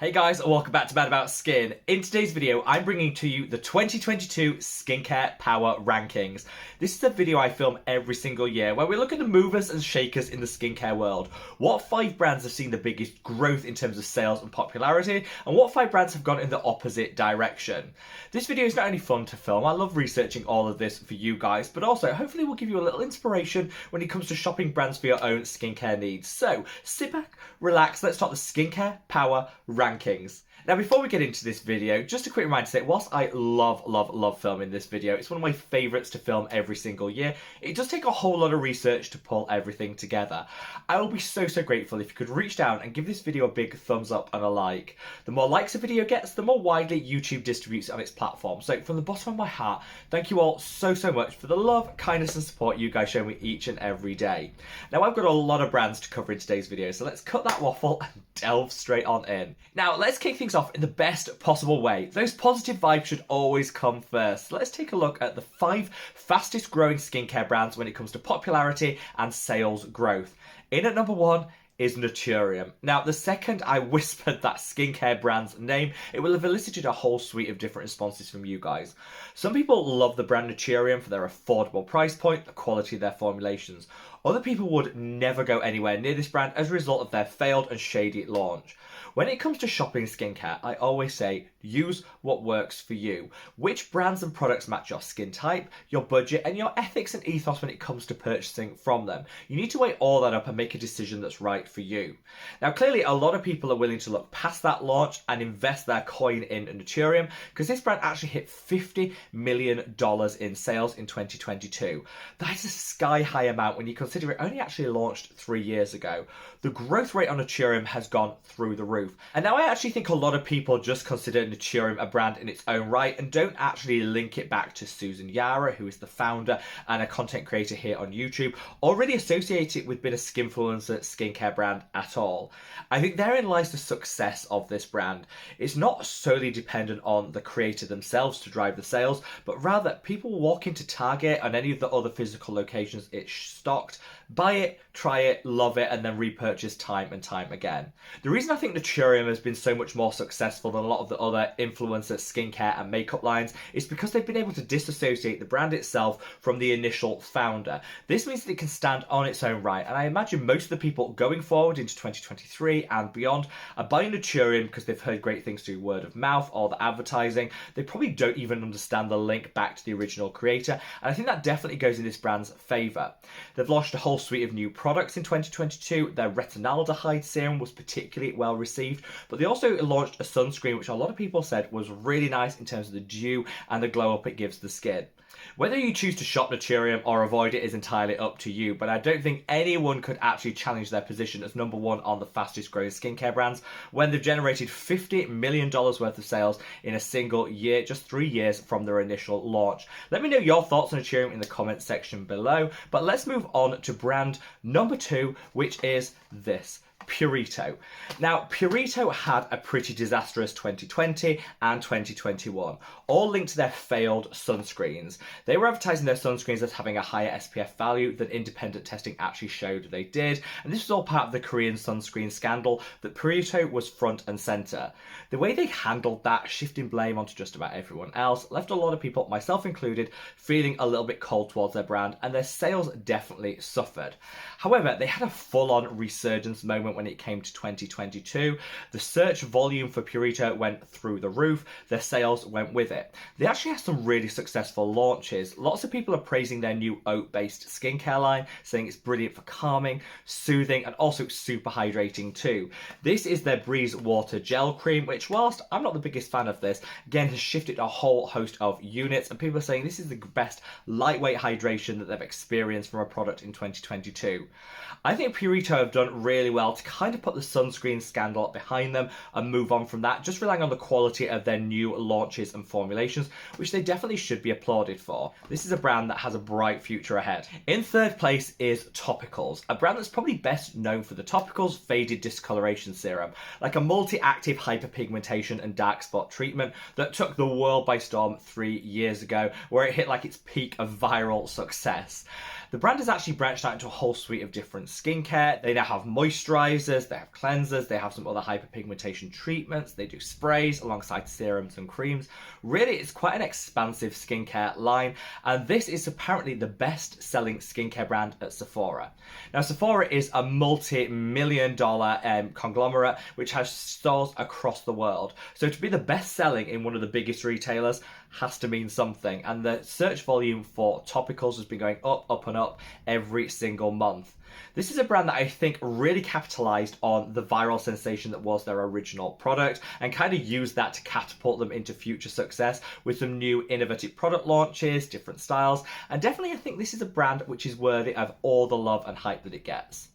Hey guys, and welcome back to Mad About Skin. In today's video, I'm bringing to you the 2022 Skincare Power Rankings. This is a video I film every single year where we look at the movers and shakers in the skincare world. What 5 brands have seen the biggest growth in terms of sales and popularity, and what 5 brands have gone in the opposite direction. This video is not only fun to film, I love researching all of this for you guys, but also hopefully will give you a little inspiration when it comes to shopping brands for your own skincare needs. So sit back, relax, let's start the Skincare Power Rankings. Now before we get into this video, just a quick reminder to say, whilst I love filming this video, it's one of my favourites to film every single year, it does take a whole lot of research to pull everything together. I will be so grateful if you could reach down and give this video a big thumbs up and a like. The more likes a video gets, the more widely YouTube distributes on its platform. So from the bottom of my heart, thank you all so much for the love, kindness and support you guys show me each and every day. Now I've got a lot of brands to cover in today's video, so let's cut that waffle and delve straight on in. Now let's kick things off in the best possible way. Those positive vibes should always come first. Let's take a look at the 5 fastest growing skincare brands when it comes to popularity and sales growth. In at number 1 is Naturium. Now, the second I whispered that skincare brand's name, it will have elicited a whole suite of different responses from you guys. Some people love the brand Naturium for their affordable price point, the quality of their formulations. Other people would never go anywhere near this brand as a result of their failed and shady launch. When it comes to shopping skincare, I always say, use what works for you. Which brands and products match your skin type, your budget, and your ethics and ethos when it comes to purchasing from them. You need to weigh all that up and make a decision that's right for you. Now, clearly, a lot of people are willing to look past that launch and invest their coin in Naturium because this brand actually hit $50 million in sales in 2022. That is a sky-high amount when you consider it only actually launched 3 years ago. The growth rate on Naturium has gone through the roof. And now I actually think a lot of people just consider Naturium a brand in its own right and don't actually link it back to Susan Yara, who is the founder and a content creator here on YouTube, or really associate it with being a skinfluencer skincare brand at all. I think therein lies the success of this brand. It's not solely dependent on the creator themselves to drive the sales, but rather people walk into Target and any of the other physical locations it's stocked, buy it, try it, love it, and then repurchase time and time again. The reason I think Naturium has been so much more successful than a lot of the other influencer skincare and makeup lines is because they've been able to disassociate the brand itself from the initial founder. This means that it can stand on its own right, and I imagine most of the people going forward into 2023 and beyond are buying Naturium because they've heard great things through word of mouth or the advertising. They probably don't even understand the link back to the original creator, and I think that definitely goes in this brand's favour. They've launched a whole suite of new products in 2022. Their retinaldehyde serum was particularly well received, but they also launched a sunscreen which a lot of people said was really nice in terms of the dew and the glow up it gives the skin. Whether you choose to shop Naturium or avoid it is entirely up to you, but I don't think anyone could actually challenge their position as number 1 on the fastest growing skincare brands when they've generated $50 million worth of sales in a single year, just 3 years from their initial launch. Let me know your thoughts on Naturium in the comments section below, but let's move on to brand number 2, which is this. Purito. Now, Purito had a pretty disastrous 2020 and 2021, all linked to their failed sunscreens. They were advertising their sunscreens as having a higher SPF value than independent testing actually showed they did, and this was all part of the Korean sunscreen scandal that Purito was front and centre. The way they handled that, shifting blame onto just about everyone else, left a lot of people, myself included, feeling a little bit cold towards their brand, and their sales definitely suffered. However, they had a full-on resurgence moment when it came to 2022. The search volume for Purito went through the roof. Their sales went with it. They actually had some really successful launches. Lots of people are praising their new oat-based skincare line, saying it's brilliant for calming, soothing, and also super hydrating too. This is their Breeze Water Gel Cream, which whilst I'm not the biggest fan of this, again has shifted a whole host of units, and people are saying this is the best lightweight hydration that they've experienced from a product in 2022. I think Purito have done really well to kind of put the sunscreen scandal behind them and move on from that, just relying on the quality of their new launches and formulations, which they definitely should be applauded for. This is a brand that has a bright future ahead. In third place is Topicals, a brand that's probably best known for the Topicals Faded Discoloration Serum, like a multi-active hyperpigmentation and dark spot treatment that took the world by storm 3 years ago, where it hit like its peak of viral success. The brand has actually branched out into a whole suite of different skincare. They now have moisturizers, they have cleansers, they have some other hyperpigmentation treatments, they do sprays alongside serums and creams. Really, it's quite an expansive skincare line, and this is apparently the best-selling skincare brand at Sephora. Now, Sephora is a multi-million-dollar conglomerate which has stores across the world. So to be the best-selling in one of the biggest retailers has to mean something, and the search volume for topicals has been going up and up every single month. This is a brand that I think really capitalized on the viral sensation that was their original product and kind of used that to catapult them into future success with some new innovative product launches, different styles, and definitely I think this is a brand which is worthy of all the love and hype that it gets.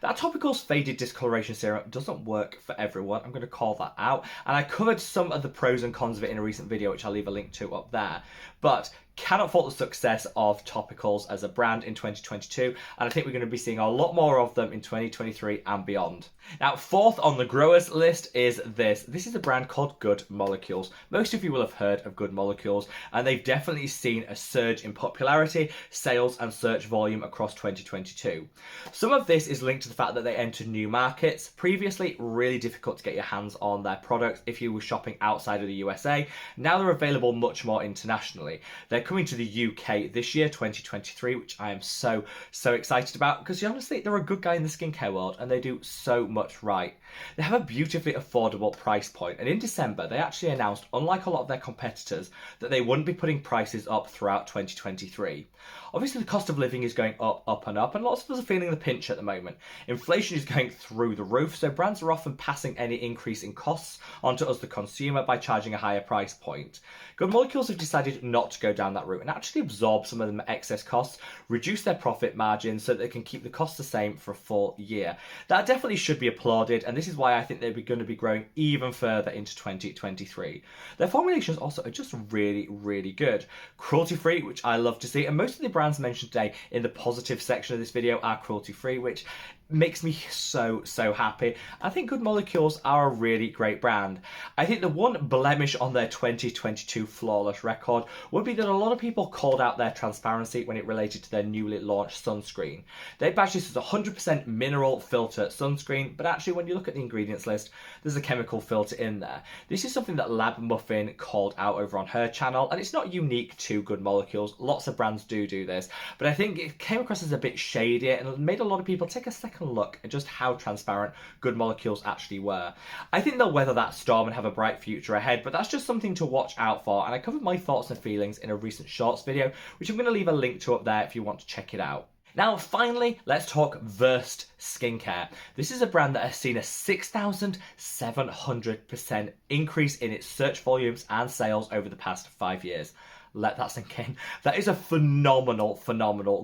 That Topicals Faded Discoloration Serum doesn't work for everyone. I'm going to call that out. And I covered some of the pros and cons of it in a recent video, which I'll leave a link to up there. But cannot fault the success of Topicals as a brand in 2022, and I think we're going to be seeing a lot more of them in 2023 and beyond. Now, fourth on the growers list is this. This is a brand called Good Molecules. Most of you will have heard of Good Molecules, and they've definitely seen a surge in popularity, sales, and search volume across 2022. Some of this is linked to the fact that they entered new markets. Previously, really difficult to get your hands on their products if you were shopping outside of the USA. Now they're available much more internationally. They're coming to the UK this year, 2023, which I am so excited about because honestly, they're a good guy in the skincare world and they do so much right. They have a beautifully affordable price point, and in December, they actually announced, unlike a lot of their competitors, that they wouldn't be putting prices up throughout 2023. Obviously, the cost of living is going up and up, and lots of us are feeling the pinch at the moment. Inflation is going through the roof, so brands are often passing any increase in costs onto us, the consumer, by charging a higher price point. Good Molecules have decided not to go down that route and actually absorb some of the excess costs, reduce their profit margins so that they can keep the costs the same for a full year. That definitely should be applauded, and this is why I think they're going to be growing even further into 2023. Their formulations also are just really good. Cruelty-free, which I love to see, and most of the brands mentioned today in the positive section of this video are cruelty-free, which makes me so happy. I think Good Molecules are a really great brand. I think the one blemish on their 2022 flawless record would be that a lot of people called out their transparency when it related to their newly launched sunscreen. They badged this as a 100% mineral filter sunscreen, but actually when you look at the ingredients list, there's a chemical filter in there. This is something that Lab Muffin called out over on her channel, and it's not unique to Good Molecules. Lots of brands do this, but I think it came across as a bit shady and made a lot of people take a second look at just how transparent Good Molecules actually were. I think they'll weather that storm and have a bright future ahead, but that's just something to watch out for, and I covered my thoughts and feelings in a recent shorts video, which I'm going to leave a link to up there if you want to check it out. Now, finally, let's talk Versed Skincare. This is a brand that has seen a 6,700% increase in its search volumes and sales over the past 5 years. Let that sink in. That is a phenomenal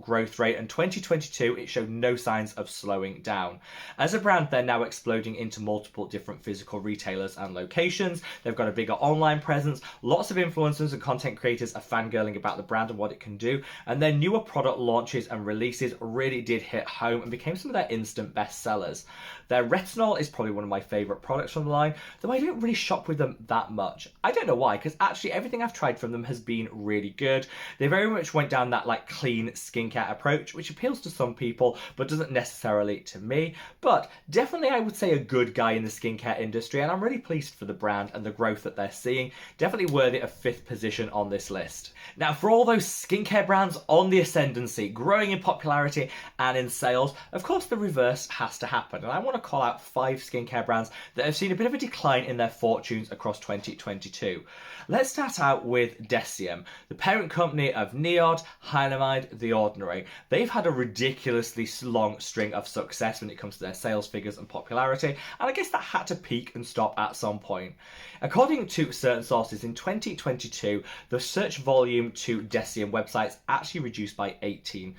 growth rate, and 2022 it showed no signs of slowing down. As a brand, they're now exploding into multiple different physical retailers and locations. They've got a bigger online presence. Lots of influencers and content creators are fangirling about the brand and what it can do, and their newer product launches and releases really did hit home and became some of their instant bestsellers. Their retinol is probably one of my favorite products from the line, though I don't really shop with them that much. I don't know why, because actually everything I've tried from them has been really good. They very much went down that like clean skincare approach, which appeals to some people but doesn't necessarily to me. But definitely I would say a good guy in the skincare industry, and I'm really pleased for the brand and the growth that they're seeing. Definitely worthy of 5th position on this list. Now, for all those skincare brands on the ascendancy, growing in popularity and in sales, of course the reverse has to happen, and I want to call out 5 skincare brands that have seen a bit of a decline in their fortunes across 2022. Let's start out with Deciem, the parent company of Neod, Hylamide, The Ordinary. They've had a ridiculously long string of success when it comes to their sales figures and popularity, and I guess that had to peak and stop at some point. According to certain sources, in 2022, the search volume to Deciem websites actually reduced by 18%.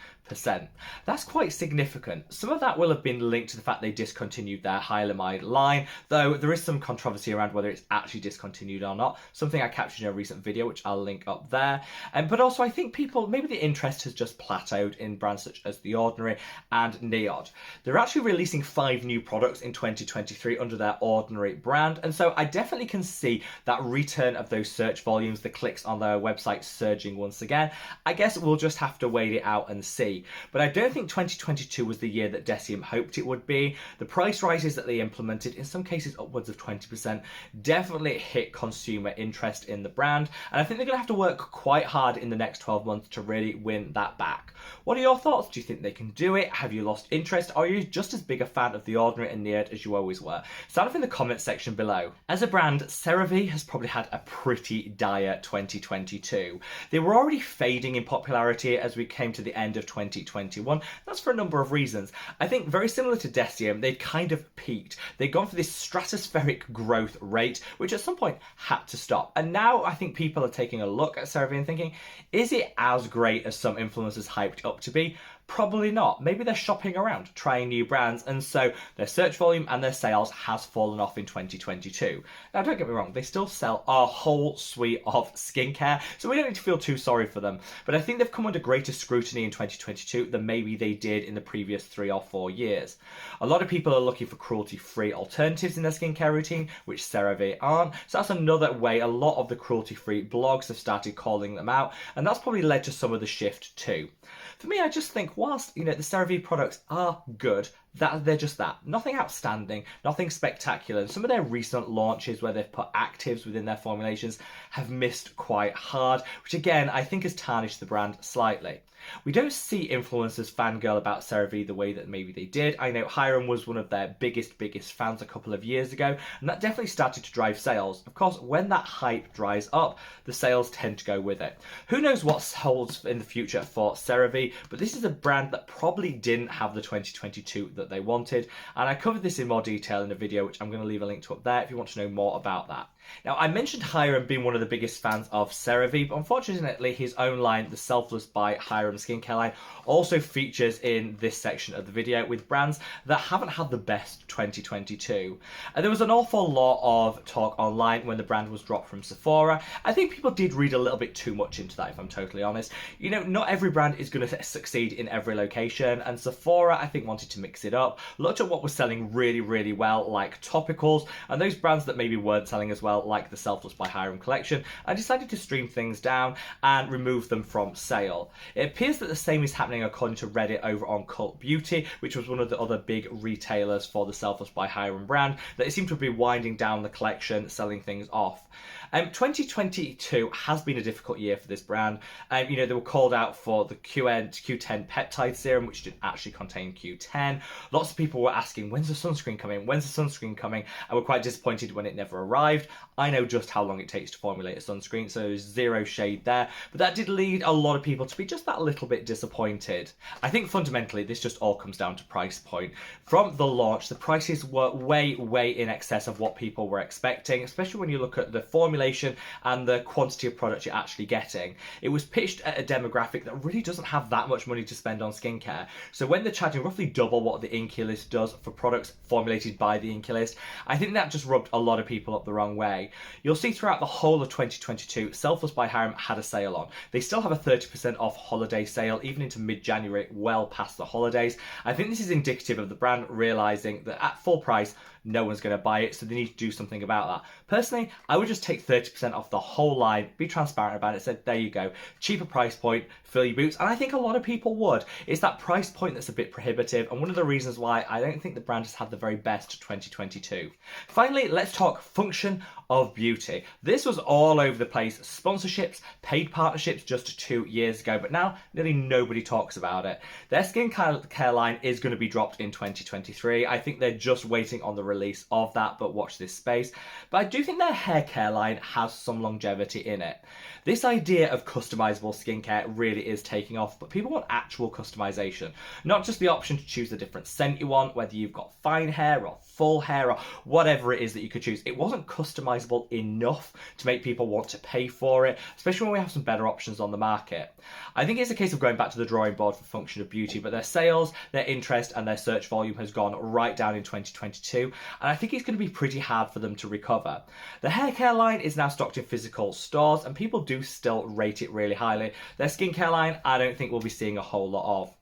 That's quite significant. Some of that will have been linked to the fact they discontinued their Hylamide line, though there is some controversy around whether it's actually discontinued or not, something I captured in a recent video which I'll link up there. But also I think people, maybe the interest has just plateaued in brands such as The Ordinary and Neod. They're actually releasing 5 new products in 2023 under their Ordinary brand, and so I definitely can see that return of those search volumes, the clicks on their website surging once again. I guess we'll just have to wait it out and see. be. But I don't think 2022 was the year that Deciem hoped it would be. The price rises that they implemented, in some cases upwards of 20%, definitely hit consumer interest in the brand. And I think they're going to have to work quite hard in the next 12 months to really win that back. What are your thoughts? Do you think they can do it? Have you lost interest? Are you just as big a fan of The Ordinary and Neared as you always were? Sound off in the comments section below. As a brand, Cerave has probably had a pretty dire 2022. They were already fading in popularity as we came to the end of 2021. That's for a number of reasons. I think very similar to Deciem, they'd kind of peaked. They'd gone for this stratospheric growth rate, which at some point had to stop. And now I think people are taking a look at Cerave and thinking, is it as great as some influencers hyped up to be? Probably not. Maybe they're shopping around, trying new brands, and so their search volume and their sales has fallen off in 2022. Now, don't get me wrong, they still sell a whole suite of skincare, so we don't need to feel too sorry for them. But I think they've come under greater scrutiny in 2022 than maybe they did in the previous 3 or 4 years. A lot of people are looking for cruelty-free alternatives in their skincare routine, which Cerave aren't, so that's another way a lot of the cruelty-free blogs have started calling them out, and that's probably led to some of the shift too. For me, I just think whilst, the Cerave products are good, that they're just that. Nothing outstanding, nothing spectacular. And some of their recent launches where they've put actives within their formulations have missed quite hard, which again, I think has tarnished the brand slightly. We don't see influencers fangirl about Cerave the way that maybe they did. I know Hyram was one of their biggest fans a couple of years ago, and that definitely started to drive sales. Of course, when that hype dries up, the sales tend to go with it. Who knows what holds in the future for Cerave, but this is a brand that probably didn't have the 2022 that they wanted, and I covered this in more detail in a video, which I'm going to leave a link to up there if you want to know more about that. Now, I mentioned Hyram being one of the biggest fans of Cerave, but unfortunately his own line, the Selfless By Hyram skincare line, also features in this section of the video with brands that haven't had the best 2022. And there was an awful lot of talk online when the brand was dropped from Sephora. I think people did read a little bit too much into that, if I'm totally honest. Not every brand is going to succeed in every location, and Sephora, I think, wanted to mix it up, looked at what was selling really well, like topicals, and those brands that maybe weren't selling as well, like the Selfless By Hyram collection, and decided to stream things down and remove them from sale. It appears that the same is happening according to Reddit over on Cult Beauty, which was one of the other big retailers for the Selfless By Hyram brand, that it seemed to be winding down the collection, selling things off. 2022 has been a difficult year for this brand. They were called out for the Q10 peptide serum, which didn't actually contain Q10. Lots of people were asking, when's the sunscreen coming? When's the sunscreen coming? And were quite disappointed when it never arrived. I know just how long it takes to formulate a sunscreen, so there's zero shade there. But that did lead a lot of people to be just that little bit disappointed. I think fundamentally this just all comes down to price point. From the launch, the prices were way in excess of what people were expecting, especially when you look at the formulation and the quantity of product you're actually getting. It was pitched at a demographic that really doesn't have that much money to spend on skincare. So when they're charging roughly double what the Inculist does for products formulated by the Inculist, I think that just rubbed a lot of people up the wrong way. You'll see throughout the whole of 2022, Selfless by Hyram had a sale on. They still have a 30% off holiday sale, even into mid-January, well past the holidays. I think this is indicative of the brand realising that at full price, no one's going to buy it, so they need to do something about that. Personally, I would just take 30% off the whole line, be transparent about it, say, there you go, cheaper price point, fill your boots, and I think a lot of people would. It's that price point that's a bit prohibitive, and one of the reasons why I don't think the brand has had the very best 2022. Finally, let's talk function of beauty. This was all over the place. Sponsorships, paid partnerships just 2 years ago, but now nearly nobody talks about it. Their skincare line is going to be dropped in 2023. I think they're just waiting on the release of that, but watch this space. But I do think their hair care line has some longevity in it. This idea of customizable skincare really is taking off, but people want actual customization, not just the option to choose the different scent you want, whether you've got fine hair or full hair or whatever it is that you could choose. It wasn't customizable enough to make people want to pay for it, especially when we have some better options on the market. I think it's a case of going back to the drawing board for function of beauty, but their sales, their interest and their search volume has gone right down in 2022, and I think it's going to be pretty hard for them to recover. The hair care line is now stocked in physical stores and people do still rate it really highly. Their skincare line, I don't think we'll be seeing a whole lot of.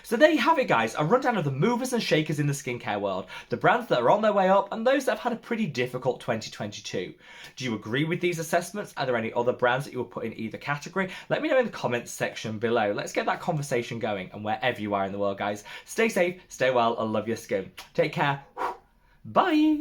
So there you have it, guys, a rundown of the movers and shakers in the skincare world, the brands that are on their way up and those that have had a pretty difficult 2022. Do you agree with these assessments? Are there any other brands that you would put in either category? Let me know in the comments section below. Let's get that conversation going, and wherever you are in the world, guys, stay safe, stay well, and love your skin. Take care. Bye!